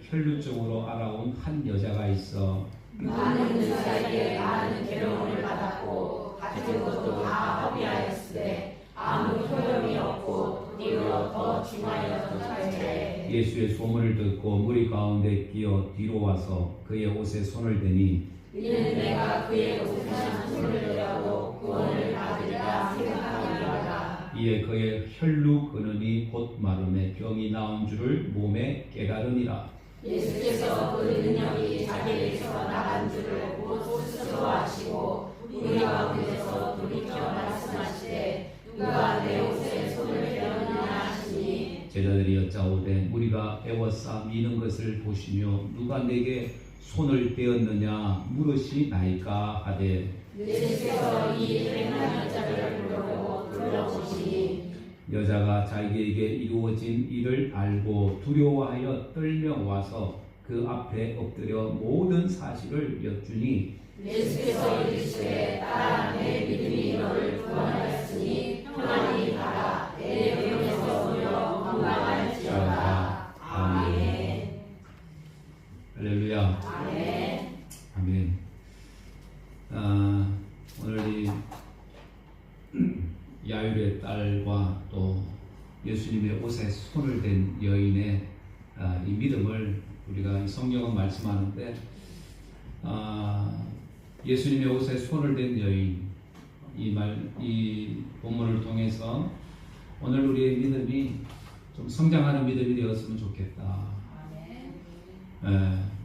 혈류 쪽으로 알아온 한 여자가 있어 많은 의사에게 많은 괴로움을 받았고 같은 것도 다 허비하였으되 아무 효용이 없고 뒤로 더 중하여서 살때 예수의 소문을 듣고 무리 가운데 끼어 뒤로 와서 그의 옷에 손을 대니 이는 내가 그의 옷에 손을 대라도 구원을 받으리라 생각하노라. 이에 그의 혈루 근원이 곧 마름에 병이 나온 줄을 몸에 깨달으니라. 예수께서 그 능력이 자기에게서 나간 줄을 곧 스스로 아시고 우리 가운데서 돌이켜 말씀하시되 누가 내 옷에 손을 대었느냐 하시니 제자들이 여짜오되 우리가 애워싸 미는 것을 보시며 누가 내게 손을 떼었느냐 물으시나이까 하되 예수께서 이 행한 여자를 부르고 불러보시니 여자가 자기에게 이루어진 일을 알고 두려워하여 떨려와서 그 앞에 엎드려 모든 사실을 여쭈니 예수께서 이르시되 딸아 내 믿음이 너를 구원하였으니 평안히 가라 내 병에서 오려 건강할지어다. 아멘. 할렐루야. 아멘. 아멘. 오늘 이 야율의 딸과 또 예수님의 옷에 손을 댄 여인의 이 믿음을 우리가 이 성경은 말씀하는데 예수님의 옷에 손을 댄 여인 이 본문을 통해서 오늘 우리의 믿음이 좀 성장하는 믿음이 되었으면 좋겠다.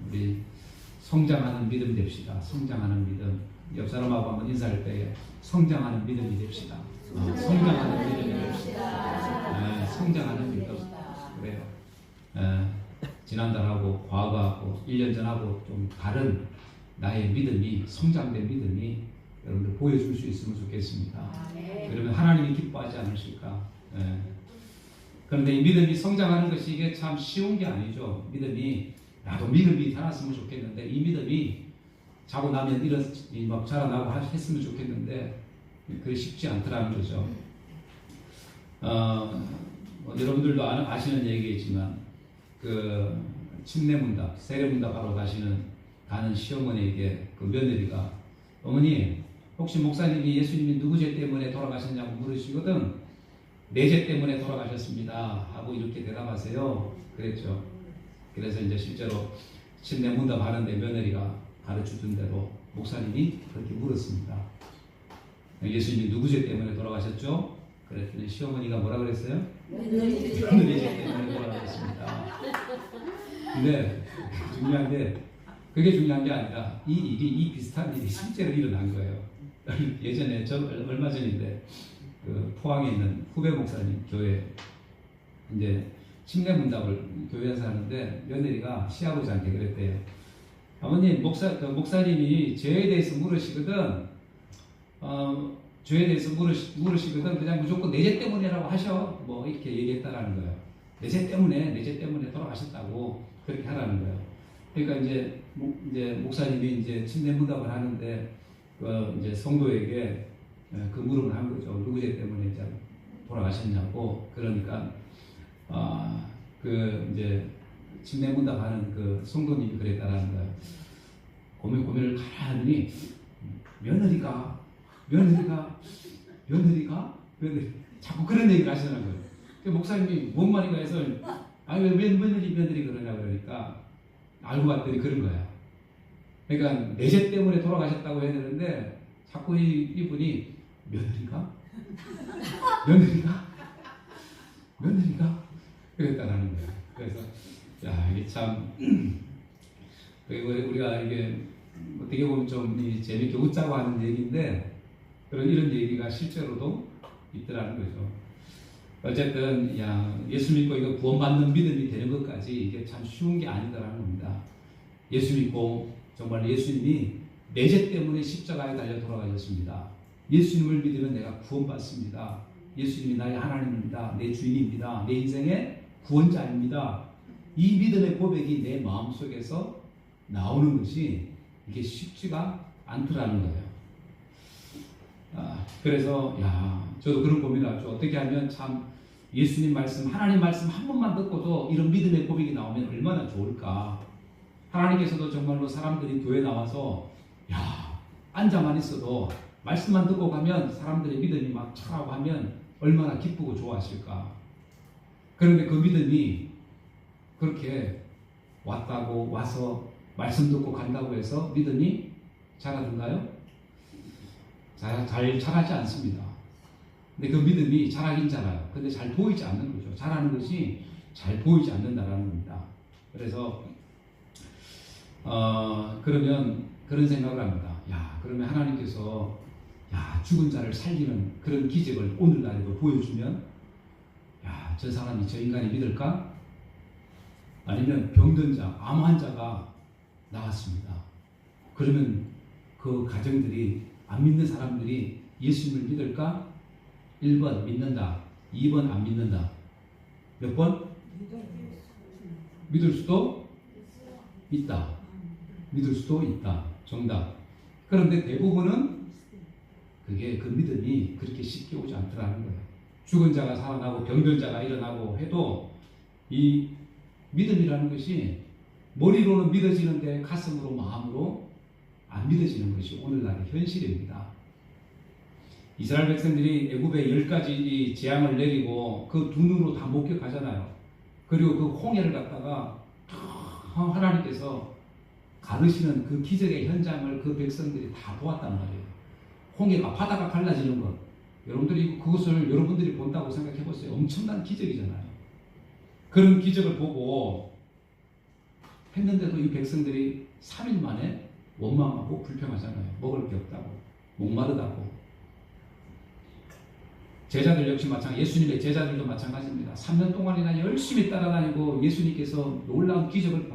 우리 성장하는 믿음 됩시다. 성장하는 믿음. 옆 사람하고 한번 인사할 때 성장하는 믿음이 됩시다. 성장하는 믿음이 됩시다. 성장하는 믿음. 그래요. 지난달하고 과거하고 1년 전하고 좀 다른 나의 믿음이 성장된 믿음이 여러분들 보여줄 수 있으면 좋겠습니다. 그러면 하나님이 기뻐하지 않으실까? 그런데 이 믿음이 성장하는 것이 이게 참 쉬운 게 아니죠. 믿음이 나도 믿음이 자랐으면 좋겠는데 이 믿음이 자고 나면 막 자라나고 했으면 좋겠는데 그게 쉽지 않더라는 거죠. 여러분들도 아시는 얘기겠지만 그 침례문답, 세례문답하러 가는 시어머니에게 그 며느리가 어머니 혹시 목사님이 예수님이 누구 죄 때문에 돌아가셨냐고 물으시거든. 내 죄 때문에 돌아가셨습니다 하고 이렇게 대답하세요. 그랬죠. 그래서 이제 실제로 침례문답 하는데 며느리가 가르쳐준 대로 목사님이 그렇게 물었습니다. 예수님이 누구 죄 때문에 돌아가셨죠? 그랬더니 시어머니가 뭐라 그랬어요? 며느리 죄 때문에 돌아가셨습니다. 근데 중요한 게 그게 중요한 게 아니라 이 비슷한 일이 실제로 일어난 거예요. 예전에 얼마 전인데 그 포항에 있는 후배 목사님 교회 이제 침례문답을 교회에서 하는데 며느리가 시아버지한테 그랬대요. 아버님 목사님이 죄에 대해서 물으시거든. 죄에 대해서 물으시거든. 그냥 무조건 내 죄 때문이라고 하셔. 뭐 이렇게 얘기했다라는 거예요. 내 죄 때문에 돌아가셨다고 그렇게 하라는 거예요. 그러니까 이제 목사님이 이제 침례문답을 하는데 이제 성도에게 그 물음을 한 거죠. 누구 죄 때문에 이제 돌아가셨냐고. 그러니까 이제 침례문답하는 그 성도님이 그랬다라는 거예요. 고민을 가만히 며느리가 자꾸 그런 얘기를 하시는 거예요. 목사님이 뭔 말인가 해서 왜 며느리 그러냐 그러니까 알고 봤더니 그런 거야. 그러니까 내 죄 때문에 돌아가셨다고 해야 되는데 자꾸 이분이 며느리가 그랬다라는 거야. 그래서 이게 참 우리가 이게 어떻게 보면 좀 재밌게 웃자고 하는 얘기인데 이런 얘기가 실제로도 있더라는 거죠. 어쨌든 예수 믿고 이거 구원받는 믿음이 되는 것까지 이게 참 쉬운 게 아니다라는 겁니다. 예수 믿고 정말 예수님이 내 죄 때문에 십자가에 달려 돌아가셨습니다. 예수님을 믿으면 내가 구원받습니다. 예수님이 나의 하나님입니다. 내 주인입니다. 내 인생의 구원자입니다. 이 믿음의 고백이 내 마음속에서 나오는 것이 이게 쉽지가 않더라는 거예요. 그래서 저도 그런 고민을 하죠. 어떻게 하면 참 예수님 말씀, 하나님 말씀 한 번만 듣고도 이런 믿음의 고백이 나오면 얼마나 좋을까. 하나님께서도 정말로 사람들이 교회 나와서 앉아만 있어도 말씀만 듣고 가면 사람들의 믿음이 막 차라고 하면 얼마나 기쁘고 좋아하실까. 그런데 그 믿음이 그렇게 왔다고 와서 말씀 듣고 간다고 해서 믿음이 자라든가요? 잘 자라지 않습니다. 근데 그 믿음이 자라긴 자라요. 근데 잘 보이지 않는 거죠. 자라는 것이 잘 보이지 않는다라는 겁니다. 그래서 그러면 그런 생각을 합니다. 그러면 하나님께서 죽은 자를 살리는 그런 기적을 오늘날에도 보여주면 저 사람이, 저 인간이 믿을까? 아니면 병든 자, 암 환자가 나왔습니다. 그러면 그 가정들이, 안 믿는 사람들이 예수님을 믿을까? 1번 믿는다, 2번 안 믿는다. 몇 번? 믿을 수도 있다. 믿을 수도 있다. 정답. 그런데 대부분은 그게 그 믿음이 그렇게 쉽게 오지 않더라는 거예요. 죽은 자가 살아나고 병든 자가 일어나고 해도 이 믿음이라는 것이 머리로는 믿어지는데 가슴으로, 마음으로 안 믿어지는 것이 오늘날의 현실입니다. 이스라엘 백성들이 애굽에 10가지 재앙을 내리고 그 두 눈으로 다 목격하잖아요. 그리고 그 홍해를 갖다가 하나님께서 가르시는 그 기적의 현장을 그 백성들이 다 보았단 말이에요. 홍해가, 바다가 갈라지는 것. 여러분들이 그것을 여러분들이 본다고 생각해 보세요. 엄청난 기적이잖아요. 그런 기적을 보고 했는데도 이 백성들이 3일 만에 원망하고 불평하잖아요. 먹을 게 없다고, 목마르다고. 제자들 역시 마찬가지, 예수님의 제자들도 마찬가지입니다. 3년 동안이나 열심히 따라다니고 예수님께서 놀라운 기적을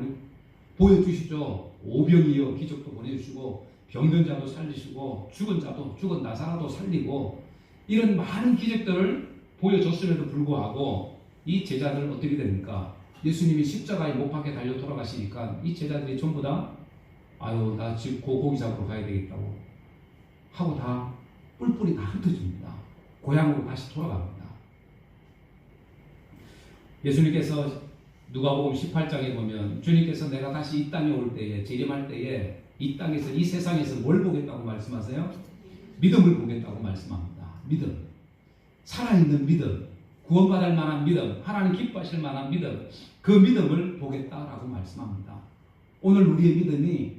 보여주시죠. 오병이어 기적도 보내주시고, 병든 자도 살리시고, 죽은 나사로도 살리고, 이런 많은 기적들을 보여줬음에도 불구하고 이 제자들은 어떻게 됩니까? 예수님이 십자가에 못 박혀 달려 돌아가시니까 이 제자들이 전부 다 나 지금 고기 잡으러 가야 되겠다고 하고 다 뿔뿔이 다 흩어집니다. 고향으로 다시 돌아갑니다. 예수님께서 누가복음 18장에 보면 주님께서 내가 다시 이 땅에 올 때에, 재림할 때에 이 땅에서, 이 세상에서 뭘 보겠다고 말씀하세요? 믿음을 보겠다고 말씀합니다. 믿음, 살아있는 믿음, 구원받을 만한 믿음, 하나님 기뻐하실 만한 믿음, 그 믿음을 보겠다라고 말씀합니다. 오늘 우리의 믿음이,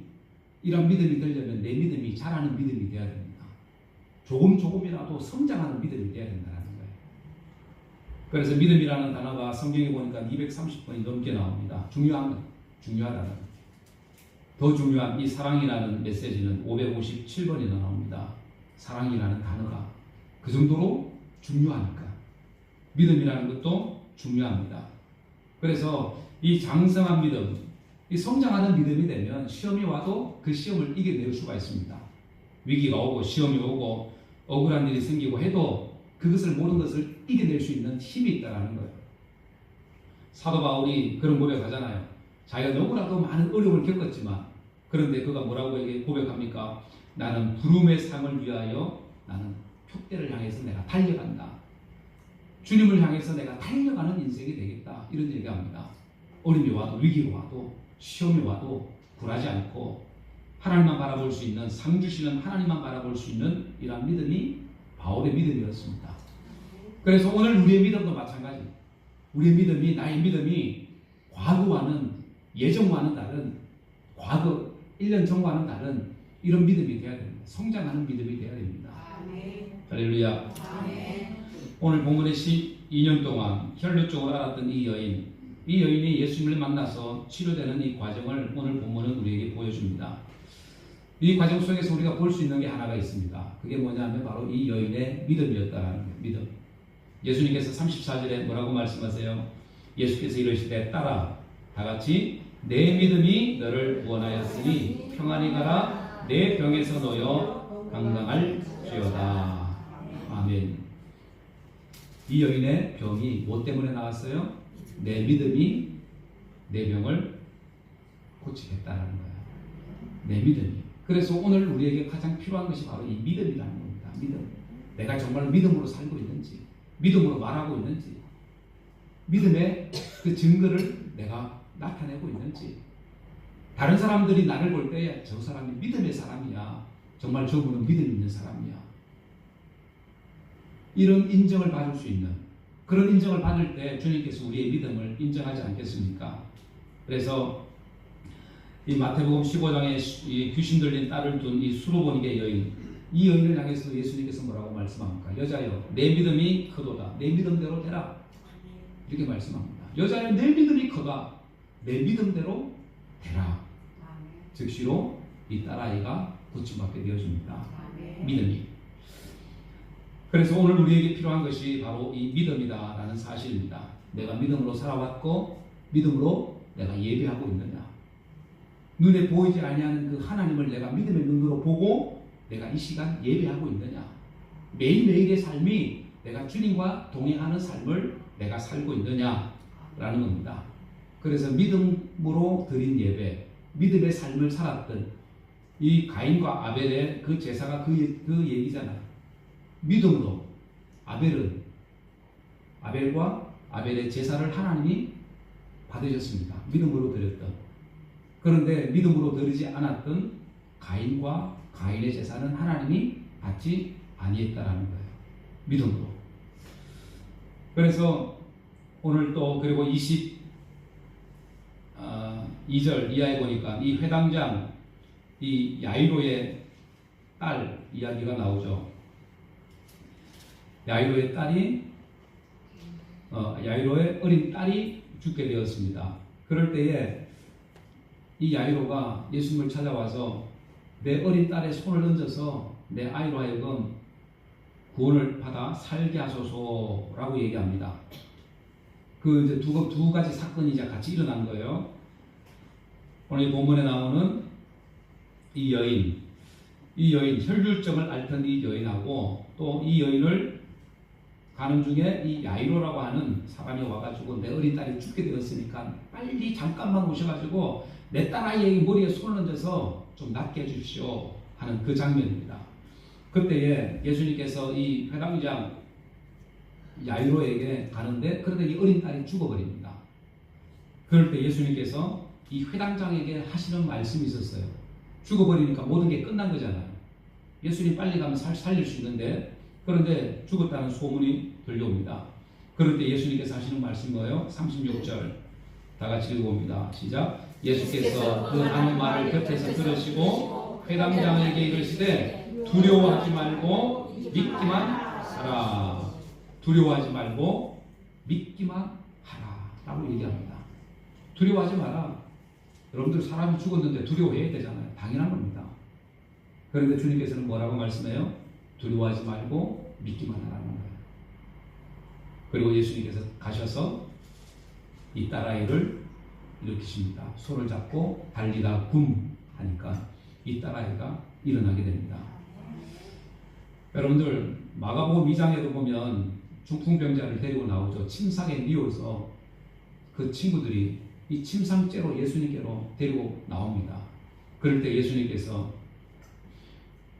이런 믿음이 되려면 내 믿음이 자라는 믿음이 되어야 됩니다. 조금이라도 성장하는 믿음이 되어야 된다는 거예요. 그래서 믿음이라는 단어가 성경에 보니까 230번이 넘게 나옵니다. 중요하다는. 더 중요한 이 사랑이라는 메시지는 557번이나 나옵니다. 사랑이라는 단어가 그 정도로 중요하니까 믿음이라는 것도 중요합니다. 그래서 이 장성한 믿음, 이 성장하는 믿음이 되면 시험이 와도 그 시험을 이겨낼 수가 있습니다. 위기가 오고 시험이 오고 억울한 일이 생기고 해도 그것을, 모든 것을 이겨낼 수 있는 힘이 있다는 거예요. 사도 바울이 그런 고백하잖아요. 자기가 너무나도 많은 어려움을 겪었지만, 그런데 그가 뭐라고 고백합니까? 나는 부름의 상을 위하여 나는 표대를 향해서 내가 달려간다. 주님을 향해서 내가 달려가는 인생이 되겠다. 이런 얘기합니다. 어려움이 와도, 위기가 와도, 시험이 와도 굴하지 않고 하나님만 바라볼 수 있는, 상 주시는 하나님만 바라볼 수 있는 이러한 믿음이 바울의 믿음이었습니다. 그래서 오늘 우리의 믿음도 마찬가지. 우리의 믿음이, 나의 믿음이 과거와는, 예전과는 다른, 과거 1년 전과는 다른 이런 믿음이 되어야 됩니다. 성장하는 믿음이 되어야 됩니다. 할렐루야. 오늘 본문의 12년 동안 혈루증을 앓았던 이 여인이 예수님을 만나서 치료되는 이 과정을 오늘 본문은 우리에게 보여줍니다. 이 과정 속에서 우리가 볼 수 있는 게 하나가 있습니다. 그게 뭐냐면 바로 이 여인의 믿음이었다라는 거예요. 믿음. 예수님께서 34절에 뭐라고 말씀하세요? 예수께서 이르시되 따라, 다 같이, 내 믿음이 너를 구원하였으니 평안히 가라, 내 병에서 놓여 강강할지어다. 아멘. 이 여인의 병이 뭐 때문에 나왔어요? 내 믿음이 내 병을 고치겠다는 거예요. 내 믿음이. 그래서 오늘 우리에게 가장 필요한 것이 바로 이 믿음이라는 겁니다. 믿음. 내가 정말 믿음으로 살고 있는지, 믿음으로 말하고 있는지, 믿음의 그 증거를 내가 나타내고 있는지, 다른 사람들이 나를 볼 때 저 사람이 믿음의 사람이야, 정말 저분은 믿음 있는 사람이야, 이런 인정을 받을 수 있는, 그런 인정을 받을 때 주님께서 우리의 믿음을 인정하지 않겠습니까? 그래서 이 마태복음 15장에 이 귀신 들린 딸을 둔 이 수로보니게 여인, 이 여인을 향해서 예수님께서 뭐라고 말씀합니까? 여자여, 내 믿음이 크도다. 내 믿음대로 되라. 이렇게 말씀합니다. 여자여, 내 믿음이 크다. 내 믿음대로 되라. 즉시로 이 딸아이가 고침받게 되어집니다. 믿음이. 그래서 오늘 우리에게 필요한 것이 바로 이 믿음이다라는 사실입니다. 내가 믿음으로 살아왔고 믿음으로 내가 예배하고 있느냐, 눈에 보이지 아니하는 그 하나님을 내가 믿음의 눈으로 보고 내가 이 시간 예배하고 있느냐, 매일매일의 삶이 내가 주님과 동행하는 삶을 내가 살고 있느냐라는 겁니다. 그래서 믿음으로 드린 예배, 믿음의 삶을 살았던 이 가인과 아벨의 그 제사가 그 얘기잖아요. 믿음으로 아벨과 아벨의 제사를 하나님이 받으셨습니다. 믿음으로 드렸던. 그런데 믿음으로 드리지 않았던 가인과 가인의 제사는 하나님이 받지 아니했다라는 거예요. 믿음으로. 그래서 오늘 또 그리고 22절 이하에 보니까 이 회당장 이 야이로의 딸 이야기가 나오죠. 야이로의 딸이 야이로의 어린 딸이 죽게 되었습니다. 그럴 때에 이 야이로가 예수님을 찾아와서 내 어린 딸의 손을 얹어서 내 아이로 하여금 구원을 받아 살게 하소서라고 얘기합니다. 그 이제 두 가지 사건이 이제 같이 일어난 거예요. 오늘 본문에 나오는 이 여인 혈류증을 앓던 이 여인하고 또 이 여인을 가는 중에 이 야이로라고 하는 사람이 와가지고 내 어린 딸이 죽게 되었으니까 빨리 잠깐만 오셔가지고 내 딸아이에게 머리에 손을 얹어서 좀 낫게 해주십시오 하는 그 장면입니다. 그때에 예수님께서 이 회당장 야이로에게 가는데 그런데 이 어린 딸이 죽어버립니다. 그럴 때 예수님께서 이 회당장에게 하시는 말씀이 있었어요. 죽어버리니까 모든 게 끝난 거잖아요. 예수님 빨리 가면 살릴 수 있는데, 그런데 죽었다는 소문이 들려옵니다. 그럴 때 예수님께서 하시는 말씀이 뭐예요? 36절 다 같이 읽어봅니다. 시작. 예수께서 그 하는 말을 곁에서 들으시고 회당장에게 이르시되 두려워하지 말고 믿기만 하라. 두려워하지 말고 믿기만 하라 라고 얘기합니다. 두려워하지 마라. 여러분들 사람이 죽었는데 두려워해야 되잖아요. 당연한 겁니다. 그런데 주님께서는 뭐라고 말씀해요? 두려워하지 말고 믿기만 하라는 거예요. 그리고 예수님께서 가셔서 이 딸아이를 일으키십니다. 손을 잡고 달리다 굼 하니까 이 딸아이가 일어나게 됩니다. 여러분들 마가복음 2장에도 보면 중풍병자를 데리고 나오죠. 침상에 뉘어서 그 친구들이 이 침상째로 예수님께로 데리고 나옵니다. 그럴 때 예수님께서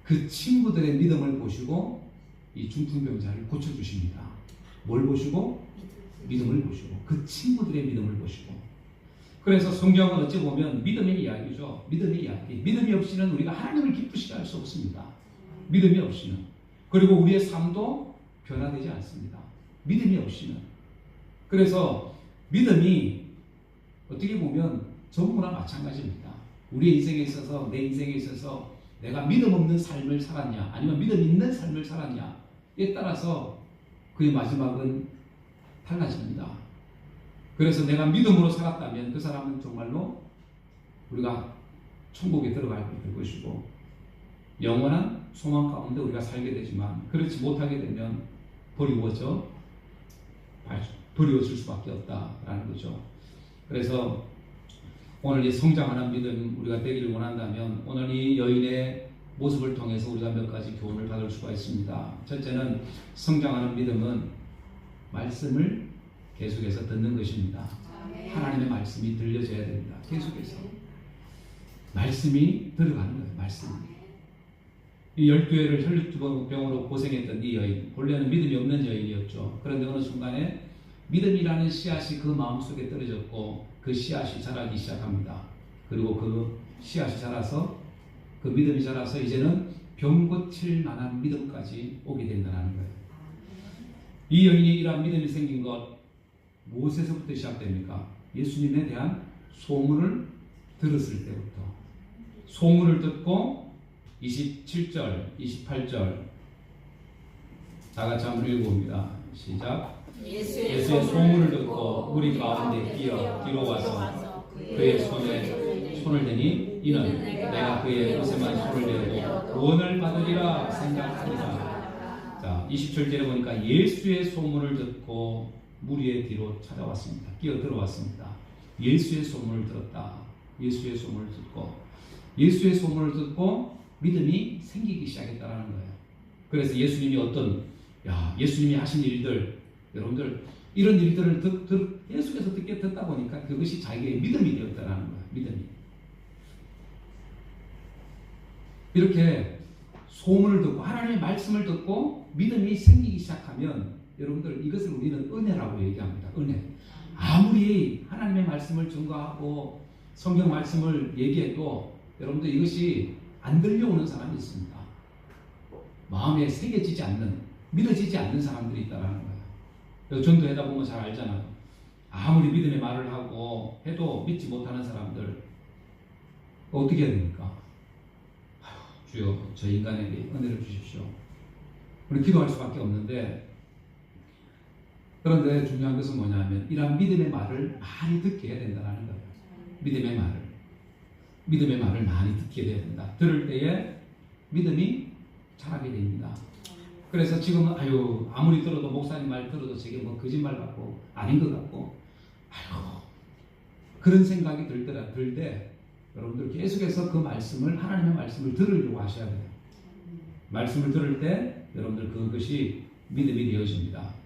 그 친구들의 믿음을 보시고 이 중풍병자를 고쳐주십니다. 뭘 보시고? 믿음을 보시고, 그 친구들의 믿음을 보시고. 그래서 성경은 어찌 보면 믿음의 이야기죠. 믿음의 이야기. 믿음이 없이는 우리가 하나님을 기쁘시게 할 수 없습니다. 믿음이 없이는. 그리고 우리의 삶도 변화되지 않습니다. 믿음이 없이는. 그래서 믿음이 어떻게 보면 전부나 마찬가지입니다. 우리의 인생에 있어서, 내 인생에 있어서 내가 믿음 없는 삶을 살았냐, 아니면 믿음 있는 삶을 살았냐에 따라서 그의 마지막은 달라집니다. 그래서 내가 믿음으로 살았다면 그 사람은 정말로 우리가 천국에 들어갈 것이고 영원한 소망 가운데 우리가 살게 되지만, 그렇지 못하게 되면 버리워질 수밖에 없다라는 거죠. 그래서 오늘 이 성장하는 믿음 우리가 되기를 원한다면 오늘 이 여인의 모습을 통해서 우리가 몇 가지 교훈을 받을 수가 있습니다. 첫째는 성장하는 믿음은 말씀을 계속해서 듣는 것입니다. 하나님의 말씀이 들려져야 됩니다. 계속해서 말씀이 들어가는 거예요. 말씀이. 이 12회를 혈류병으로 고생했던 이 여인, 본래는 믿음이 없는 여인이었죠. 그런데 어느 순간에 믿음이라는 씨앗이 그 마음속에 떨어졌고 그 씨앗이 자라기 시작합니다. 그리고 그 씨앗이 자라서 그 믿음이 자라서 이제는 병 고칠 만한 믿음까지 오게 된다는 거예요. 이 여인이 이러한 믿음이 생긴 것 무엇에서부터 시작됩니까? 예수님에 대한 소문을 들었을 때부터. 소문을 듣고 27절, 28절 다 같이 한번 읽어봅니다. 시작. 예수의 소문을 듣고 무리 가운데 뛰어 뒤로 와서 그의 손에 손을 대니 이는 내가 그의 옷에만 손을 대고 구원을 받으리라 생각하니라. 자, 27절에 보니까 예수의 소문을 듣고 무리의 뒤로 찾아왔습니다. 끼어 들어왔습니다. 예수의 소문을 들었다. 예수의 소문을 듣고 예수의 소문을 듣고 믿음이 생기기 시작했다는 거예요. 그래서 예수님이 예수님이 하신 일들, 여러분들 이런 일들을 계속해서 듣다 보니까 그것이 자기의 믿음이 되었다는 거예요. 믿음이. 이렇게 소문을 듣고 하나님의 말씀을 듣고 믿음이 생기기 시작하면 여러분들 이것을 우리는 은혜라고 얘기합니다. 은혜. 아무리 하나님의 말씀을 증거하고 성경 말씀을 얘기해도 여러분들 이것이 안 들려오는 사람이 있습니다. 마음에 새겨지지 않는, 믿어지지 않는 사람들이 있다는 거예요. 전도하다 보면 잘 알잖아요. 아무리 믿음의 말을 하고 해도 믿지 못하는 사람들 어떻게 해야 됩니까? 주여 저 인간에게 은혜를 주십시오. 우리 기도할 수밖에 없는데, 그런데 중요한 것은 뭐냐면 이러한 믿음의 말을 많이 듣게 해야 된다는 거예요. 믿음의 말을 많이 듣게 돼야 된다. 들을 때에 믿음이 자라게 됩니다. 그래서 지금은 아무리 들어도 목사님 말 들어도 저게 뭐 거짓말 같고 아닌 것 같고 그런 생각이 들 때 여러분들 계속해서 그 말씀을, 하나님의 말씀을 들으려고 하셔야 돼요. 말씀을 들을 때 여러분들 그것이 믿음이 되어집니다.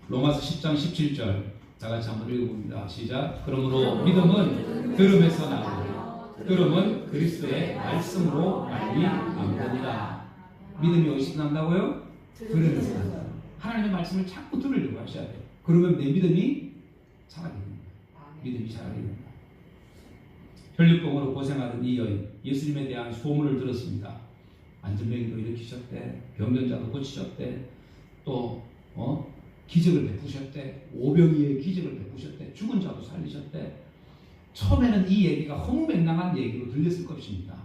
로마서 10장 17절 다 같이 한번 읽어봅니다. 시작. 그러므로 믿음은 들음에서 나고 들음은 그리스도의 말씀으로 말미암으니라. 믿음이 어디서 난다고요? 들음에서 난다. 하나님의 말씀을 자꾸 들으려고 하셔야 돼요. 그러면 내 믿음이 자라게 됩니다. 믿음이 자라게 됩니다. 혈육병으로 고생하던 이 여인, 예수님에 대한 소문을 들었습니다. 안전병이도 일으키셨대, 병변자도 고치셨대, 또 기적을 베푸셨대, 오병이의 기적을 베푸셨대, 죽은 자도 살리셨대. 처음에는 이 얘기가 허무맹랑한 얘기로 들렸을 것입니다.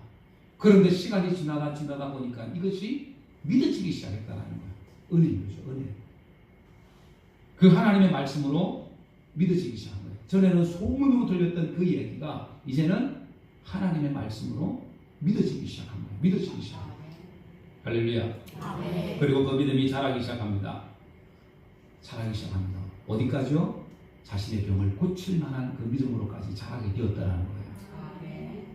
그런데 시간이 지나다 보니까 이것이 믿어지기 시작했다는 거예요. 은혜죠, 은혜. 그 하나님의 말씀으로 믿어지기 시작한 거예요. 전에는 소문으로 들렸던 그 얘기가 이제는 하나님의 말씀으로 믿어지기 시작한 거예요. 믿어지기 시작한 거예요. 할렐루야. 아멘. 그리고 그 믿음이 자라기 시작합니다. 자라기 시작합니다. 어디까지요? 자신의 병을 고칠 만한 그 믿음으로까지 자라게 되었다는 거예요. 아멘.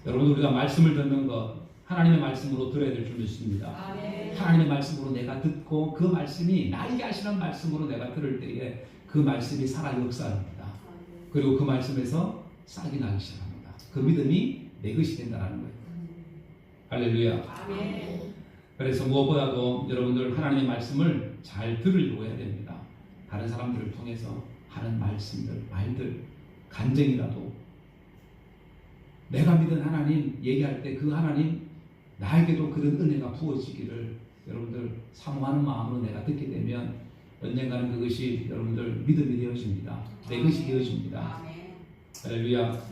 여러분, 우리가 말씀을 듣는 것, 하나님의 말씀으로 들어야 될 줄 믿습니다. 아멘. 하나님의 말씀으로 내가 듣고 그 말씀이 나에게 하시는 말씀으로 내가 들을 때에 그 말씀이 살아 역사합니다. 그리고 그 말씀에서 싹이 나기 시작합니다. 그 믿음이 내 것이 된다는 거예요. 할렐루야. 아멘. 그래서 무엇보다도 여러분들 하나님의 말씀을 잘 들으려고 해야 됩니다. 다른 사람들을 통해서 하는 말씀들, 말들, 간증이라도 내가 믿은 하나님 얘기할 때 그 하나님 나에게도 그런 은혜가 부어지기를 여러분들 사모하는 마음으로 내가 듣게 되면 언젠가는 그것이 여러분들 믿음이 되어집니다. 내 것이 되어집니다. 할렐루야.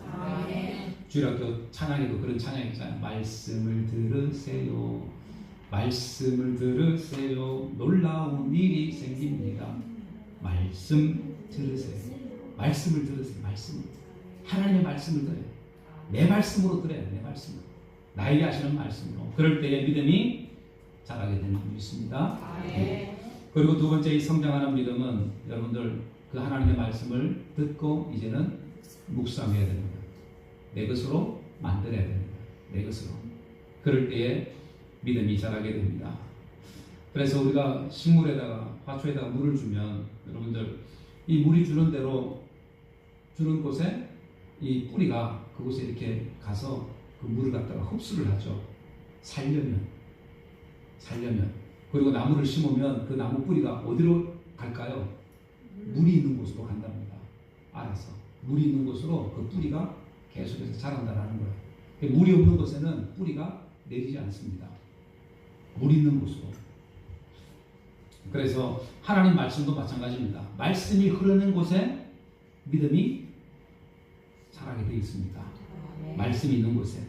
주일학교 찬양에도 그런 찬양이 있잖아요. 말씀을 들으세요. 말씀을 들으세요. 놀라운 일이 생깁니다. 말씀 들으세요. 말씀을 들으세요. 말씀. 하나님의 말씀을 들어요. 내 말씀으로 들어요. 내 말씀으로. 나에게 하시는 말씀으로. 그럴 때의 믿음이 자라게 되는 줄 믿습니다. 네. 그리고 두 번째 이 성장하는 믿음은 여러분들 그 하나님의 말씀을 듣고 이제는 묵상해야 됩니다. 내 것으로 만들어야 됩니다. 내 것으로. 그럴 때에 믿음이 자라게 됩니다. 그래서 우리가 식물에다가 화초에다가 물을 주면 여러분들 이 물이 주는 대로 주는 곳에 이 뿌리가 그곳에 이렇게 가서 그 물을 갖다가 흡수를 하죠. 살려면. 그리고 나무를 심으면 그 나무 뿌리가 어디로 갈까요? 물이 있는 곳으로 간답니다. 알아서 물이 있는 곳으로 그 뿌리가 계속해서 자란다라는 거예요. 물이 없는 곳에는 뿌리가 내리지 않습니다. 물 있는 곳으로. 그래서 하나님 말씀도 마찬가지입니다. 말씀이 흐르는 곳에 믿음이 자라게 되어 있습니다. 말씀이 있는 곳에.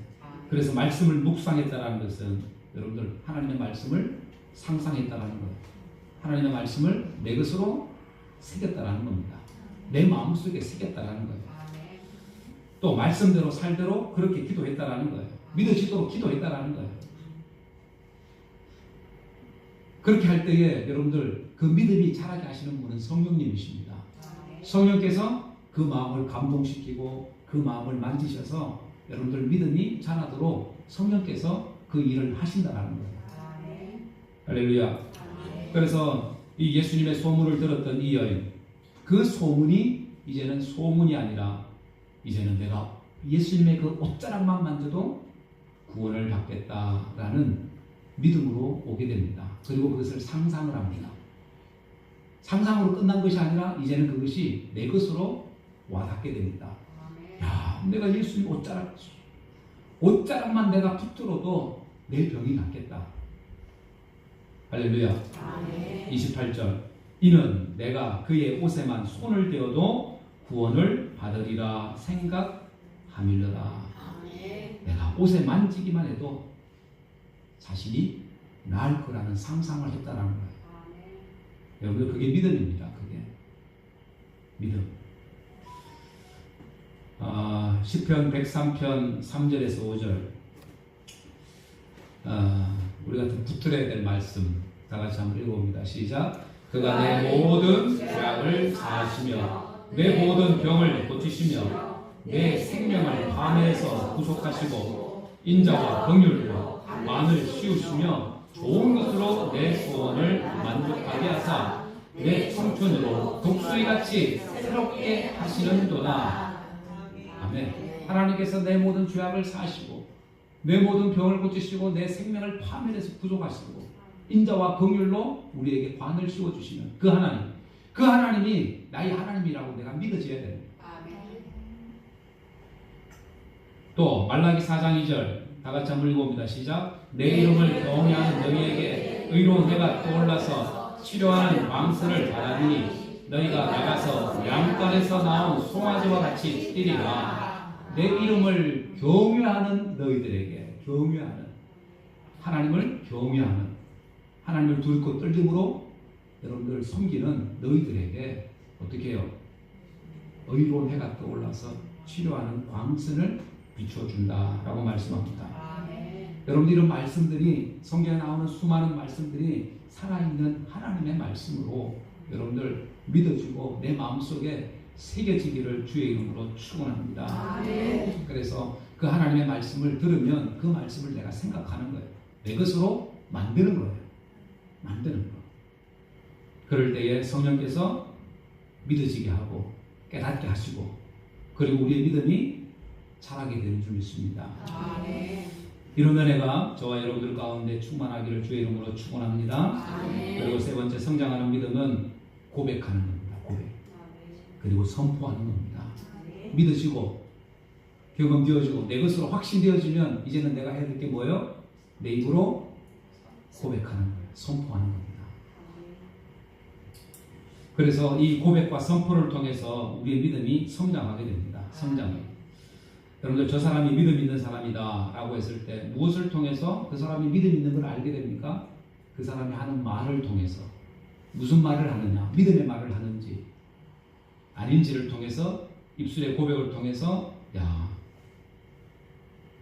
그래서 말씀을 묵상했다라는 것은 여러분들 하나님의 말씀을 상상했다라는 거예요. 하나님의 말씀을 내 것으로 새겼다라는 겁니다. 내 마음속에 새겼다라는 거예요. 또 말씀대로 살대로 그렇게 기도했다라는 거예요. 믿어지도록 기도했다라는 거예요. 그렇게 할 때에 여러분들 그 믿음이 자라게 하시는 분은 성령님이십니다. 성령께서 그 마음을 감동시키고 그 마음을 만지셔서 여러분들 믿음이 자라도록 성령께서 그 일을 하신다라는 거예요. 할렐루야. 그래서 이 예수님의 소문을 들었던 이 여인, 그 소문이 이제는 소문이 아니라 이제는 내가 예수님의 그 옷자락만 만져도 구원을 받겠다라는 믿음으로 오게 됩니다. 그리고 그것을 상상을 합니다. 상상으로 끝난 것이 아니라 이제는 그것이 내 것으로 와닿게 됩니다. 야, 내가 예수님 옷자락만 내가 붙들어도 내 병이 낫겠다. 할렐루야. 28절. 이는 내가 그의 옷에만 손을 대어도 구원을 받으리라 생각함일러라. 내가 옷에 만지기만 해도 자신이 나을 거라는 상상을 했다라는 거예요. 여러분들 그게 믿음입니다. 그게 믿음. 시편 103편 3절에서 5절. 우리가 좀 붙들어야 될 말씀 다 같이 한번 읽어봅니다. 시작. 그가 내 모든 죄악을 사하시며 내 모든 병을 고치시며 내 생명을 밤에서 구속하시고 인자와 긍휼로 만을 씌우시며 좋은 것으로 내 소원을 만족하게 하사 내 청춘으로 독수리같이 새롭게 하시는도다. 아멘. 하나님께서 내 모든 죄악을 사하시고 내 모든 병을 고치시고 내 생명을 파멸해서 구속하시고 인자와 긍휼로 우리에게 관을 씌워주시는 그 하나님, 그 하나님이 나의 하나님이라고 내가 믿어져야 됩니다. 또 말라기 4장 2절 다 같이 한번 읽어봅니다. 시작. 내 이름을 경외하는 너희에게 의로운 해가 떠올라서 치료하는 왕선을 바라니 너희가 나가서 양간에서 나온 송아지와 같이 뛰리라. 내 이름을 경외하는 너희들에게, 경외하는 하나님을 경외하는 하나님을 두렵고 떨림으로 여러분들 섬기는 너희들에게 어떻게 해요? 의로운 해가 떠올라서 치료하는 광선을 비춰준다라고 말씀합니다. 여러분들 이런 말씀들이 성경에 나오는 수많은 말씀들이 살아있는 하나님의 말씀으로 여러분들 믿어지고 내 마음속에 새겨지기를 주의 이름으로 축원합니다. 그래서 그 하나님의 말씀을 들으면 그 말씀을 내가 생각하는 거예요. 내 것으로 만드는 거예요. 만드는 거. 그럴 때에 성령께서 믿어지게 하고 깨닫게 하시고 그리고 우리의 믿음이 자라게 되는 줄 믿습니다. 이런 은혜가 저와 여러분들 가운데 충만하기를 주의 이름으로 축원합니다. 그리고 세 번째 성장하는 믿음은 고백하는 겁니다. 고백. 그리고 선포하는 겁니다. 믿어지고 경험되어지고 내 것으로 확신되어지면 이제는 내가 해야 될 게 뭐예요? 내 입으로 고백하는 거예요. 선포하는 겁니다. 그래서 이 고백과 선포를 통해서 우리의 믿음이 성장하게 됩니다. 성장해요. 여러분들 저 사람이 믿음 있는 사람이다 라고 했을 때 무엇을 통해서 그 사람이 믿음 있는 걸 알게 됩니까? 그 사람이 하는 말을 통해서 무슨 말을 하느냐, 믿음의 말을 하는지 아닌지를 통해서 입술의 고백을 통해서 야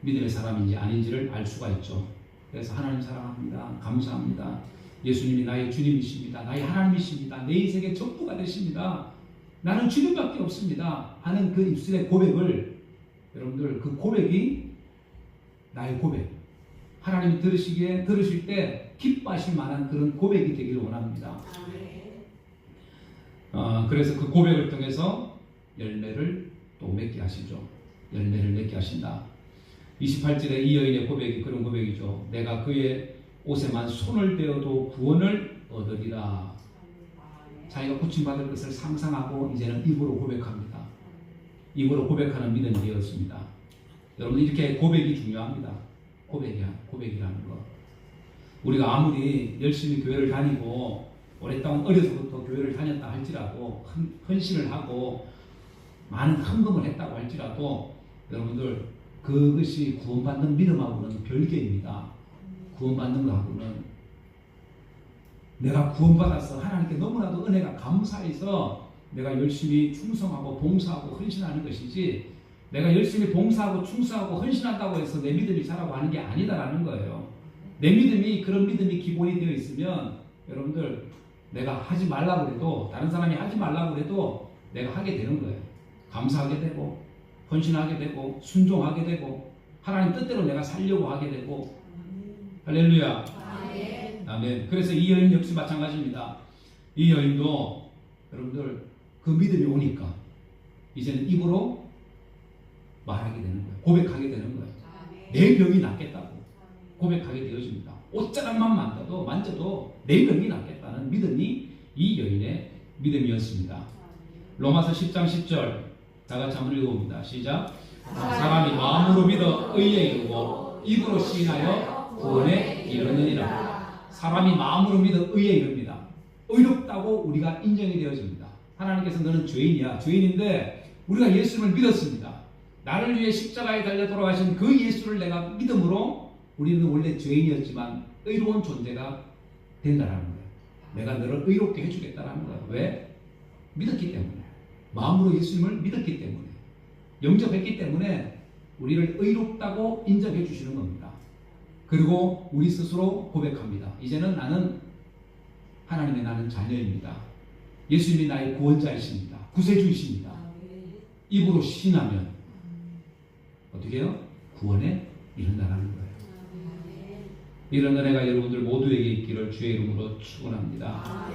믿음의 사람인지 아닌지를 알 수가 있죠. 그래서 하나님 사랑합니다. 감사합니다. 예수님이 나의 주님이십니다. 나의 하나님이십니다. 내 인생의 전부가 되십니다. 나는 주님밖에 없습니다. 하는 그 입술의 고백을 여러분들 그 고백이 나의 고백 하나님이 들으실 때 기뻐하실 만한 그런 고백이 되기를 원합니다. 그래서 그 고백을 통해서 열매를 또 맺게 하시죠. 열매를 맺게 하신다. 28절에 이 여인의 고백이 그런 고백이죠. 내가 그의 옷에만 손을 대어도 구원을 얻으리라. 자기가 고침받을 것을 상상하고 이제는 입으로 고백합니다. 입으로 고백하는 믿음이 되었습니다. 여러분, 이렇게 고백이 중요합니다. 고백이라는 거. 우리가 아무리 열심히 교회를 다니고 오랫동안 어려서부터 교회를 다녔다 할지라도 헌신을 하고 많은 헌금을 했다고 할지라도 여러분들 그것이 구원받는 믿음하고는 별개입니다. 구원받는 것하고는 내가 구원받아서 하나님께 너무나도 은혜가 감사해서 내가 열심히 충성하고 봉사하고 헌신하는 것이지, 내가 열심히 봉사하고 충성하고 헌신한다고 해서 내 믿음이 자라고 하는 게 아니다라는 거예요. 내 믿음이 그런 믿음이 기본이 되어 있으면 여러분들 내가 하지 말라고 해도, 다른 사람이 하지 말라고 해도 내가 하게 되는 거예요. 감사하게 되고 헌신하게 되고 순종하게 되고 하나님 뜻대로 내가 살려고 하게 되고. 할렐루야. 아멘. 그래서 이 여인 역시 마찬가지입니다. 이 여인도 여러분들 그 믿음이 오니까 이제는 입으로 말하게 되는 거예요. 고백하게 되는 거예요. 내 병이 낫겠다고 고백하게 되어집니다. 옷자락만 만져도 내 병이 낫겠다는 믿음이 이 여인의 믿음이었습니다. 로마서 10장 10절 다 같이 한번 읽어봅니다. 시작. 사람이 마음으로 믿어 의에 이르고 입으로 시인하여 구원에 이르느니라. 사람이 마음으로 믿어 의에 이릅니다. 의롭다고 우리가 인정이 되어집니다. 하나님께서 너는 죄인이야. 죄인인데 우리가 예수를 믿었습니다. 나를 위해 십자가에 달려 돌아가신 그 예수를 내가 믿음으로 우리는 원래 죄인이었지만 의로운 존재가 된다는 거예요. 내가 너를 의롭게 해주겠다는 거예요. 왜? 믿었기 때문에. 마음으로 예수님을 믿었기 때문에. 영접했기 때문에 우리를 의롭다고 인정해 주시는 겁니다. 그리고 우리 스스로 고백합니다. 이제는 나는 하나님의 나는 자녀입니다. 예수님이 나의 구원자이십니다. 구세주이십니다. 입으로 신하면 어떻게 해요? 구원에 이른다는 거예요. 이런 은혜가 여러분들 모두에게 있기를 주의 이름으로 축원합니다.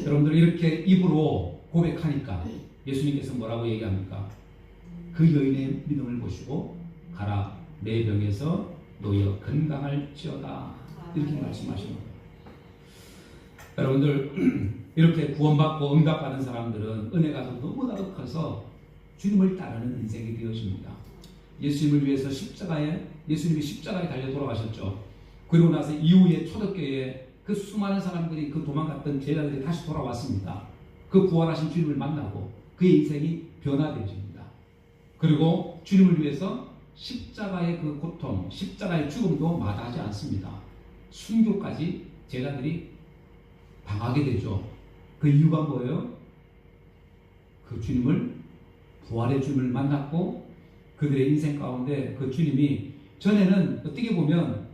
여러분들 이렇게 입으로 고백하니까 예수님께서 뭐라고 얘기합니까? 그 여인의 믿음을 보시고 가라 내 병에서 놓여 건강할지어다 이렇게 말씀하시는 거예요. 여러분들 이렇게 구원받고 응답받은 사람들은 은혜가 너무나도 커서 주님을 따르는 인생이 되어집니다. 예수님을 위해서 예수님이 십자가에 달려 돌아가셨죠. 그리고 나서 이후에 초대교회에 그 수많은 사람들이 그 도망갔던 제자들이 다시 돌아왔습니다. 그 부활하신 주님을 만나고 그의 인생이 변화되어집니다. 그리고 주님을 위해서 십자가의 그 고통, 십자가의 죽음도 마다하지 않습니다. 순교까지 제자들이 당하게 되죠. 그 이유가 뭐예요? 그 주님을, 부활의 주님을 만났고 그들의 인생 가운데 그 주님이 전에는 어떻게 보면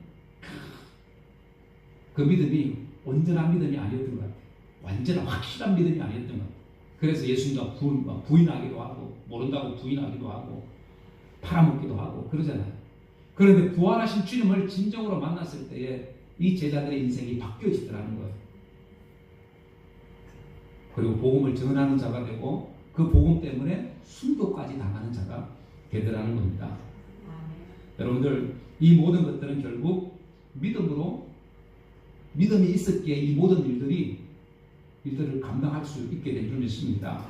그 믿음이 온전한 믿음이 아니었던 것 같아요. 완전한 확실한 믿음이 아니었던 것 같아요. 그래서 예수님과 부인하기도 하고 모른다고 부인하기도 하고 팔아먹기도 하고 그러잖아요. 그런데 부활하신 주님을 진정으로 만났을 때에 이 제자들의 인생이 바뀌어지더라는 거예요. 그리고 복음을 전하는 자가 되고 그 복음 때문에 순교까지 당하는 자가 되더라는 겁니다. 여러분들 이 모든 것들은 결국 믿음이 있었기에 이 모든 일들을 감당할 수 있게 된 줄 믿습니다.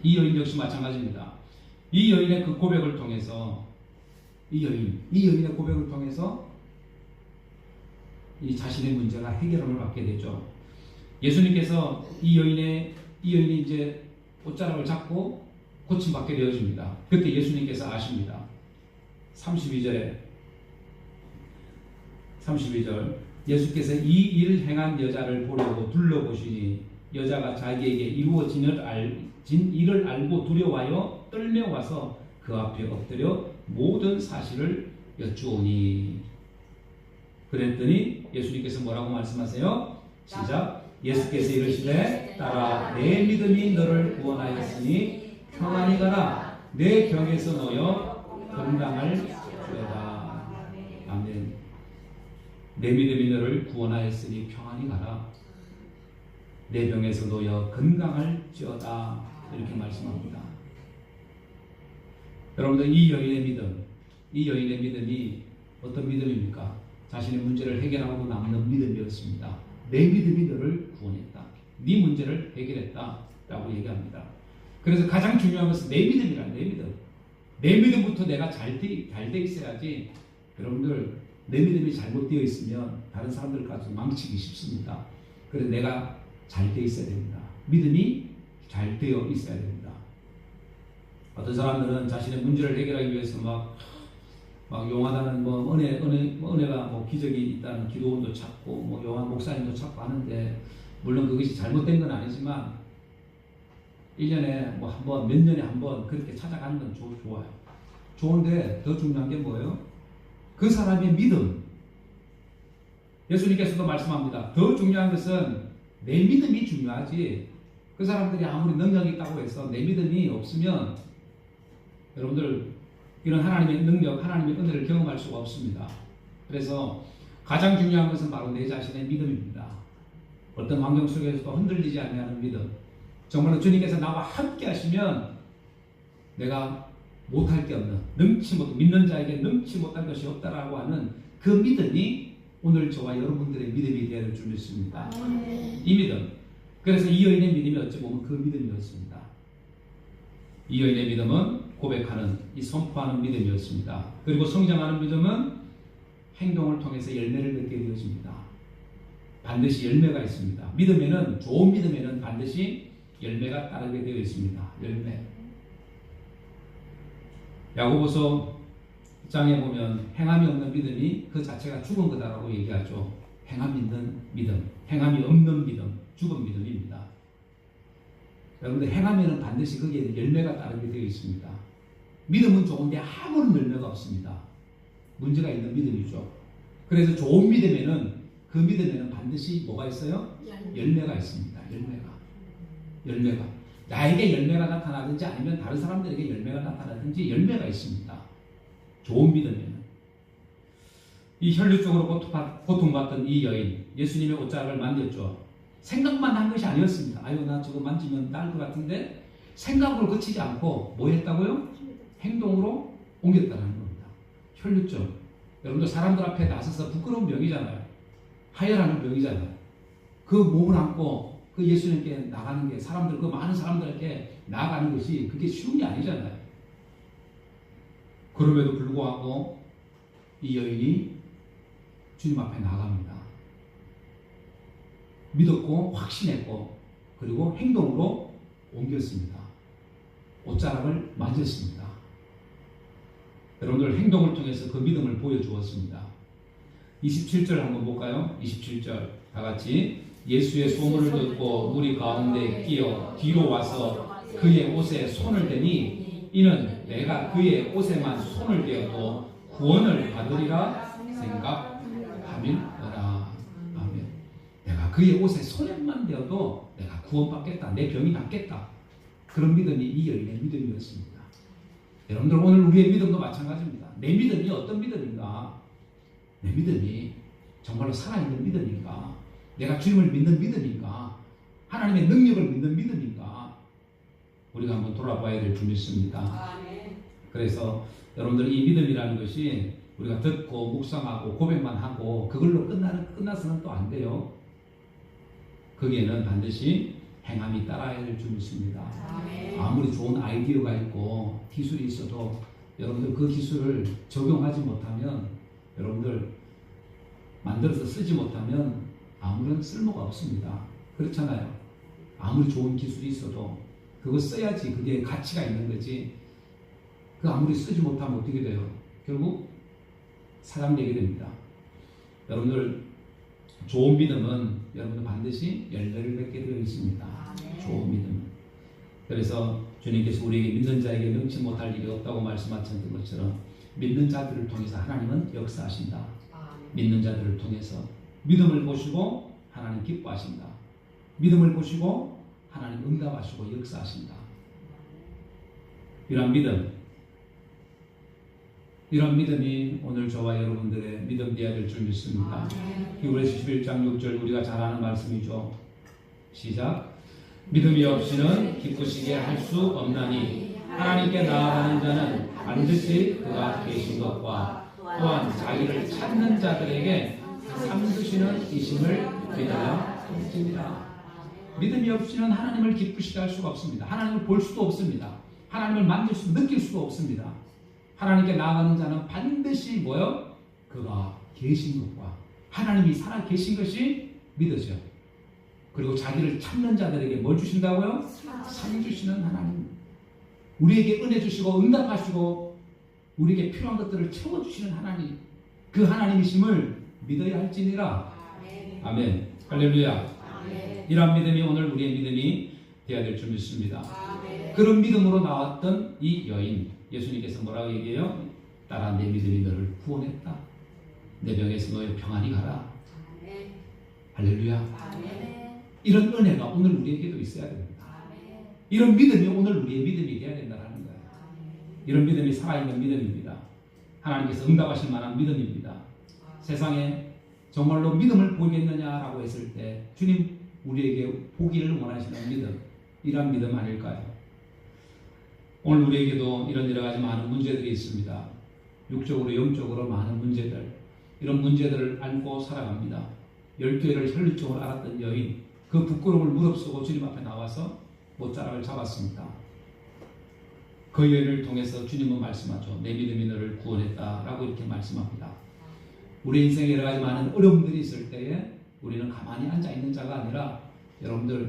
이 여인 역시 마찬가지입니다. 이 여인의 그 고백을 통해서 이 여인의 고백을 통해서 이 자신의 문제가 해결을 받게 되죠. 예수님께서 이 여인이 이제 옷자락을 잡고 고침받게 되어집니다. 그때 예수님께서 아십니다. 32절 예수께서 이 일을 행한 여자를 보려고 둘러보시니 여자가 자기에게 이루어진 일을 알고 두려워하여 떨며 와서 그 앞에 엎드려 모든 사실을 여쭈오니. 그랬더니 예수님께서 뭐라고 말씀하세요? 시작. 예수께서 이르시되 따라 내 믿음이 너를 구원하였으니 평안히 가라 내 병에서 놓여 건강할지어다. 아멘. 내 믿음이 너를 구원하였으니 평안히 가라 내 병에서 놓여 건강할지어다 이렇게 말씀합니다. 여러분들 이 여인의 믿음이 어떤 믿음입니까? 자신의 문제를 해결하고 남는 믿음이었습니다. 내 믿음이 너를 구원했다. 네 문제를 해결했다라고 얘기합니다. 그래서 가장 중요한 것은 내 믿음이라. 내 믿음. 내 믿음부터 내가 잘 돼 있어야지. 여러분들 내 믿음이 잘못되어 있으면 다른 사람들까지 망치기 쉽습니다. 그래서 내가 잘 돼 있어야 됩니다. 믿음이 잘 되어 있어야 됩니다. 어떤 사람들은 자신의 문제를 해결하기 위해서 막 용하다는 은혜가 기적이 있다는 기도원도 찾고 용한 목사님도 찾고 하는데, 물론 그것이 잘못된 건 아니지만 1년에 한 번, 몇 년에 한 번 그렇게 찾아가는 건 좋아요. 좋은데 더 중요한 게 뭐예요? 그 사람의 믿음. 예수님께서도 말씀합니다. 더 중요한 것은 내 믿음이 중요하지, 그 사람들이 아무리 능력이 있다고 해서 내 믿음이 없으면 여러분들 이런 하나님의 능력, 하나님의 은혜를 경험할 수가 없습니다. 그래서 가장 중요한 것은 바로 내 자신의 믿음입니다. 어떤 환경 속에서도 흔들리지 않는 믿음. 정말로 주님께서 나와 함께 하시면 내가 못할 게 없는, 믿는 자에게 능치 못할 것이 없다라고 하는 그 믿음이 오늘 저와 여러분들의 믿음이 되어야 될 줄 믿습니다. 이 믿음. 그래서 이 여인의 믿음이 어찌 보면 그 믿음이었습니다. 이 여인의 믿음은 고백하는, 이 선포하는 믿음이었습니다. 그리고 성장하는 믿음은 행동을 통해서 열매를 맺게 되어집니다. 반드시 열매가 있습니다. 믿음에는, 좋은 믿음에는 반드시 열매가 따르게 되어 있습니다. 열매. 야고보서 장에 보면 행함이 없는 믿음이 그 자체가 죽은 거다라고 얘기하죠. 행함이 있는 믿음, 행함이 없는 믿음, 죽은 믿음입니다. 여러분들 행하면 반드시 거기에 열매가 따르게 되어 있습니다. 믿음은 좋은데 아무런 열매가 없습니다. 문제가 있는 믿음이죠. 그래서 좋은 믿음에는, 그 믿음에는 반드시 뭐가 있어요? 열매가 있습니다. 열매가. 나에게 열매가 나타나든지 아니면 다른 사람들에게 열매가 나타나든지 열매가 있습니다. 좋은 믿음에는. 이 혈류증으로 고통받던 이 여인, 예수님의 옷자락을 만졌죠. 생각만 한 것이 아니었습니다. 아유, 나 저거 만지면 나을 것 같은데, 생각으로 그치지 않고 뭐 했다고요? 행동으로 옮겼다는 겁니다. 혈류증. 여러분들 사람들 앞에 나서서 부끄러운 병이잖아요. 하혈하는 병이잖아요. 그 몸을 안고 그 예수님께 나가는 게, 그 많은 사람들에게 나아가는 것이 그게 쉬운 게 아니잖아요. 그럼에도 불구하고 이 여인이 주님 앞에 나갑니다. 믿었고 확신했고 그리고 행동으로 옮겼습니다. 옷자락을 만졌습니다. 여러분들 행동을 통해서 그 믿음을 보여주었습니다. 27절 한번 볼까요? 27절 다 같이. 예수의 소문을 듣고 무리 가운데 끼어 뒤로 와서 그의 옷에 손을 대니 이는 내가 그의 옷에만 손을 대어도 구원을 받으리라 생각함이니라. 아멘. 내가 그의 옷에 손만 대어도 내가 구원받겠다, 내 병이 낫겠다, 그런 믿음이 이 여인의 믿음이었습니다. 여러분들 오늘 우리의 믿음도 마찬가지입니다. 내 믿음이 어떤 믿음인가? 내 믿음이 정말로 살아있는 믿음인가? 내가 주님을 믿는 믿음인가? 하나님의 능력을 믿는 믿음인가? 우리가 한번 돌아봐야 될 줄 믿습니다. 그래서 여러분들 이 믿음이라는 것이 우리가 듣고 묵상하고 고백만 하고 그걸로 끝나서는 또 안 돼요. 거기에는 반드시 행함이 따라야 될 줄 믿습니다. 아무리 좋은 아이디어가 있고 기술이 있어도 여러분들 그 기술을 적용하지 못하면, 여러분들 만들어서 쓰지 못하면 아무런 쓸모가 없습니다. 그렇잖아요. 아무리 좋은 기술이 있어도 그거 써야지 그게 가치가 있는 거지, 그 아무리 쓰지 못하면 어떻게 돼요? 결국 사장되게 됩니다. 여러분들 좋은 믿음은 여러분들 반드시 열매를 맺게 되어 있습니다. 좋은 믿음. 그래서 주님께서 우리에게 믿는 자에게 능치 못할 일이 없다고 말씀하셨던 것처럼 믿는 자들을 통해서 하나님은 역사하신다. 믿는 자들을 통해서 믿음을 보시고 하나님 기뻐하신다. 믿음을 보시고 하나님 응답하시고 역사하신다. 이런 믿음이 오늘 저와 여러분들의 믿음 되어야 될 줄 믿습니다. 히브리서 11장 6절 우리가 잘 아는 말씀이죠. 시작. 믿음이 없이는 기쁘시게 할 수 없나니 하나님께 나아가는 자는 반드시 그가 계신 것과 또한 자기를 찾는 자들에게 삼으시는 이심을 믿어야 할지니라. 믿음이 없이는 하나님을 기쁘시게 할 수가 없습니다. 하나님을 볼 수도 없습니다. 하나님을 만질 수, 느낄 수도 없습니다. 하나님께 나아가는 자는 반드시 뭐요? 그가 계신 것과 하나님이 살아 계신 것이 믿어져. 그리고 자기를 찾는 자들에게 뭘 주신다고요? 상 주시는 하나님. 우리에게 은혜 주시고 응답하시고 우리에게 필요한 것들을 채워주시는 하나님. 그 하나님이심을 믿어야 할지니라. 아멘. 할렐루야. 이러한 믿음이 오늘 우리의 믿음이 되어야 될 줄 믿습니다. 그런 믿음으로 나왔던 이 여인, 예수님께서 뭐라고 얘기해요? 따라 내 믿음이 너를 구원했다. 내 병에서 너의 평안히 가라. 할렐루야. 이런 은혜가 오늘 우리에게도 있어야 됩니다. 이런 믿음이 오늘 우리의 믿음이 되어야 된다는 거예요. 이런 믿음이 살아있는 믿음입니다. 하나님께서 응답하실 만한 믿음입니다. 세상에 정말로 믿음을 보이겠느냐라고 했을 때 주님 우리에게 보기를 원하시는 믿음, 이런 믿음 아닐까요? 오늘 우리에게도 이런 여러 가지 많은 문제들이 있습니다. 육적으로 영적으로 많은 문제들, 이런 문제들을 안고 살아갑니다. 12회를 혈육적으로 알았던 여인, 그 부끄러움을 무릅쓰고 주님 앞에 나와서 못자락을 잡았습니다. 그 여인을 통해서 주님은 말씀하죠. 내 믿음이 너를 구원했다라고 이렇게 말씀합니다. 우리 인생에 여러 가지 많은 어려움들이 있을 때에 우리는 가만히 앉아있는 자가 아니라 여러분들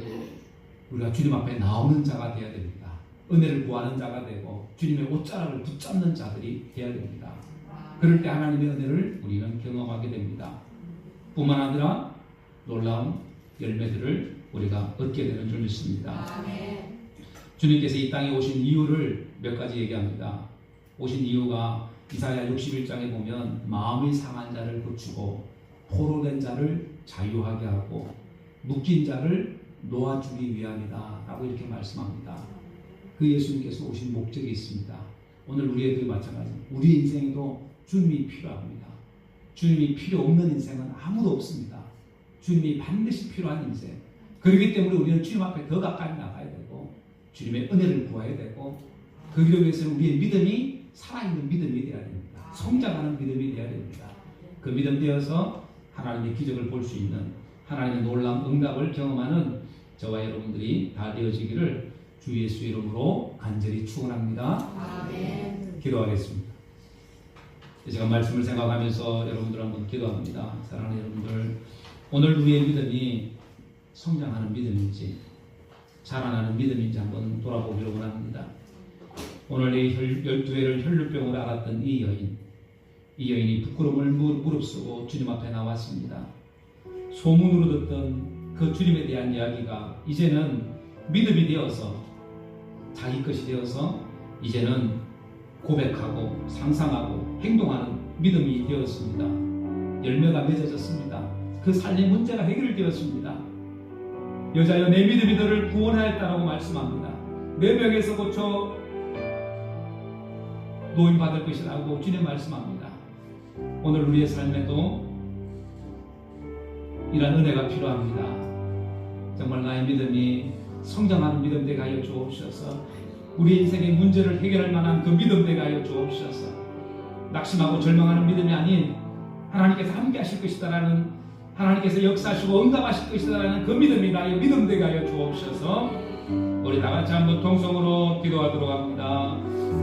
우리가 주님 앞에 나오는 자가 되어야 됩니다. 은혜를 구하는 자가 되고 주님의 옷자락을 붙잡는 자들이 되어야 됩니다. 그럴 때 하나님의 은혜를 우리는 경험하게 됩니다. 뿐만 아니라 놀라운 열매들을 우리가 얻게 되는 줄 믿습니다. 주님께서 이 땅에 오신 이유를 몇 가지 얘기합니다. 오신 이유가 이사야 61장에 보면 마음이 상한 자를 고치고 포로된 자를 자유하게 하고 묶인 자를 놓아주기 위함이다 라고 이렇게 말씀합니다. 그 예수님께서 오신 목적이 있습니다. 오늘 우리에도 마찬가지입니다. 우리 인생에도 주님이 필요합니다. 주님이 필요 없는 인생은 아무도 없습니다. 주님이 반드시 필요한 인생. 그렇기 때문에 우리는 주님 앞에 더 가까이 나가야 되고 주님의 은혜를 구해야 되고 그 길을 위해서는 우리의 믿음이 살아있는 믿음이 되어야 됩니다. 성장하는 믿음이 되어야 됩니다. 그 믿음 되어서 하나님의 기적을 볼 수 있는 하나님의 놀라운 응답을 경험하는 저와 여러분들이 다 되어지기를 주 예수 이름으로 간절히 축원합니다. 아멘. 기도하겠습니다. 제가 말씀을 생각하면서 여러분들 한번 기도합니다. 사랑하는 여러분들, 오늘 우리의 믿음이 성장하는 믿음인지 자라나는 믿음인지 한번 돌아보기를 원합니다. 오늘 이 12회를 혈류병으로 알았던 이 여인이 부끄러움을 무릅쓰고 주님 앞에 나왔습니다. 소문으로 듣던 그 주님에 대한 이야기가 이제는 믿음이 되어서 자기 것이 되어서 이제는 고백하고 상상하고 행동하는 믿음이 되었습니다. 열매가 맺어졌습니다. 그 삶의 문제가 해결되었습니다. 여자여 내 믿음이 너를 구원하였다라고 말씀합니다. 내 병에서 고쳐 노임받을 것이라고 주님 말씀합니다. 오늘 우리의 삶에도 이런 은혜가 필요합니다. 정말 나의 믿음이 성장하는 믿음 되게 하여 주옵소서. 우리 인생의 문제를 해결할 만한 그 믿음 되게 하여 주옵소서. 낙심하고 절망하는 믿음이 아닌 하나님께서 함께 하실 것이다라는, 하나님께서 역사하시고 응답하실 것이다라는 그 믿음이 나의 믿음 되게 하여 주옵소서. 우리 다같이 한번 통성으로 기도하도록 합니다.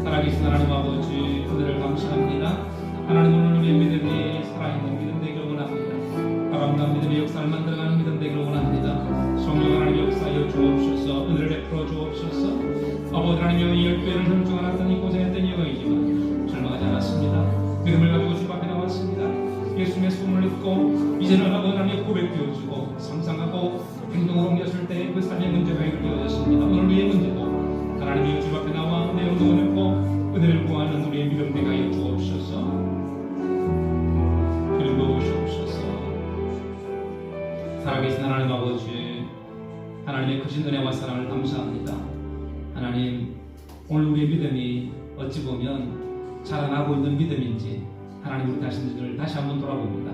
살아계신 하나님 아버지, 은혜를 감사합니다. 하나님, 오늘 우리의 믿음이 살아있는 믿음 되기를 원합니다. 바람난 믿음의 역사를 만들어가는 믿음 되기를 원합니다. 성령 하나님 역사하여 주옵소서. 은혜를 베풀어 주옵소서. 아버지 하나님, 이 12회를 혈중 않았던 이 고생했던 이 여인이지만 절망하지 않았습니다. 믿음을 가지고 주님 앞에 나왔습니다. 예수님의 소문을 듣고 이제는 아버지 하나님 고백되어지고 상상하고 행동으로 옮겼을 때 그 삶의 문제가 해결되어졌습니다. 오늘 우리의 문제도 하나님의 주님 앞에 나와 내 운동을 했고 은혜를 구하는 우리의 믿음 되게 하여 주옵소서. 주님 도우시옵소서. 살아계신 하나님 아버지, 하나님의 크신 은혜와 사랑을 감사합니다. 하나님, 오늘 우리의 믿음이 어찌 보면 자라나고 있는 믿음인지 하나님 우리 자신들을 다시 한번 돌아봅니다.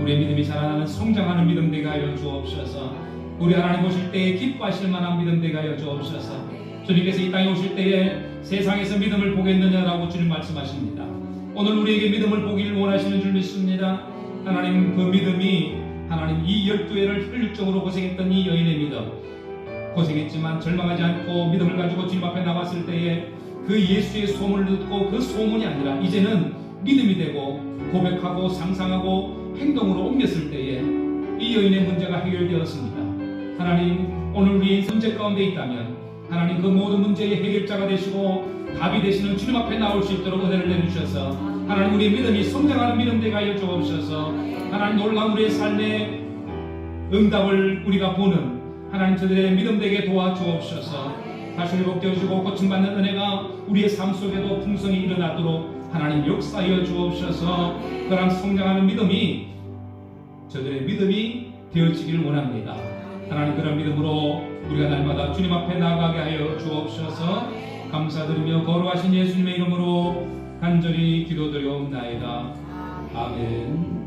우리의 믿음이 자라나는 성장하는 믿음 되게 하여 주옵소서. 우리 하나님 오실 때에 기뻐하실 만한 믿음 되게 하여 주옵소서. 주님께서 이 땅에 오실 때에 세상에서 믿음을 보겠느냐라고 주님 말씀하십니다. 오늘 우리에게 믿음을 보기를 원하시는 줄 믿습니다. 하나님, 그 믿음이 하나님 이 12회를 혈육적으로 고생했던 이 여인의 믿음, 고생했지만 절망하지 않고 믿음을 가지고 주님 앞에 나왔을 때에 그 예수의 소문을 듣고 그 소문이 아니라 이제는 믿음이 되고 고백하고 상상하고 행동으로 옮겼을 때에 이 여인의 문제가 해결되었습니다. 하나님, 오늘 우리 문제 가운데 있다면 하나님 그 모든 문제의 해결자가 되시고 답이 되시는 주님 앞에 나올 수 있도록 은혜를 내주셔서 하나님 우리의 믿음이 성장하는 믿음 되게 하여 주옵소서. 하나님 놀라운 우리의 삶의 응답을 우리가 보는 하나님 저들의 믿음 되게 도와주옵소서. 다시 회복되어지고 고침받는 은혜가 우리의 삶 속에도 풍성히 일어나도록 하나님 역사하여 주옵소서. 그런 성장하는 믿음이 저들의 믿음이 되어지기를 원합니다. 하나님 그런 믿음으로 우리가 날마다 주님 앞에 나아가게 하여 주옵소서. 감사드리며 거룩하신 예수님의 이름으로 간절히 기도드리옵나이다. 아멘.